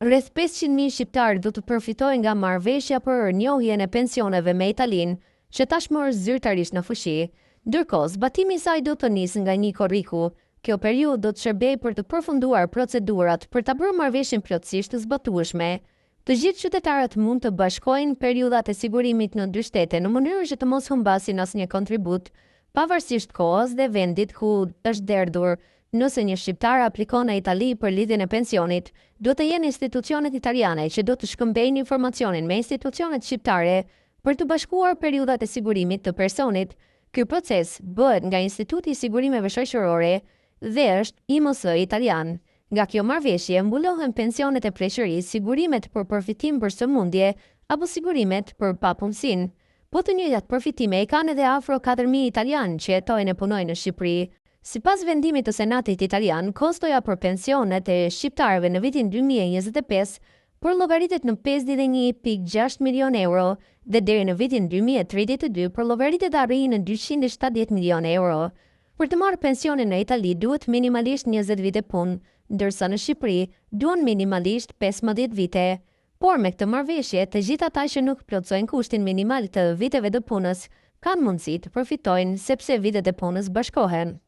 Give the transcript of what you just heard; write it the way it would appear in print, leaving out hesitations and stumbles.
Rreth 500.000 shqiptarë do të përfitojnë nga marrëveshja për njohjen e pensioneve me Italinë, që tashmë është zyrtarisht në fuqi. Ndërkohë, zbatimi i saj do të nisë nga një korriku. Kjo periudhë do të shërbejë për të përfunduar procedurat për ta bërë marrëveshjen plotësisht të zbatueshme. Të gjithë qytetarët mund të bashkojnë periudhat e sigurimit në 2 shtete në mënyrë që të mos humbasin asnjë kontribut, pavarësisht kohës dhe vendit ku është derdhur. Nëse një shqiptar aplikon në Itali për lidhjen e pensionit, do të jenë institucionet italiane që do të shkëmbejnë informacionin me institucionet shqiptare për të bashkuar periudhat e sigurimit të personit. Ky proces bëhet nga Instituti i Sigurimeve Shoqërore dhe është IMS italian. Nga kjo marrëveshje mbulohen pensionet e pleqërisë, sigurimet për përfitim për sëmundje apo sigurimet për papunësinë. Po të njëjtat përfitime i kanë edhe afro 4.000 italianë që jetojnë e punojnë në Shqipëri. Sipas vendimit të Senatit italian, kostoja për pensionet e shqiptarëve në vitin 2025 përllogaritet në 51.6 milion euro dhe deri në vitin 2032 përllogaritet arrijë në 270 milion euro. Për të marrë pensionin në Itali duhet minimalisht 20 vite punë, ndërsa në Shqipëri duhen minimalisht 15 vite. Por me këtë marrëveshje, të gjithë ata që nuk plotësojnë kushtin minimal të viteve të punës kanë mundësi të përfitojnë sepse vitet e punës bashkohen.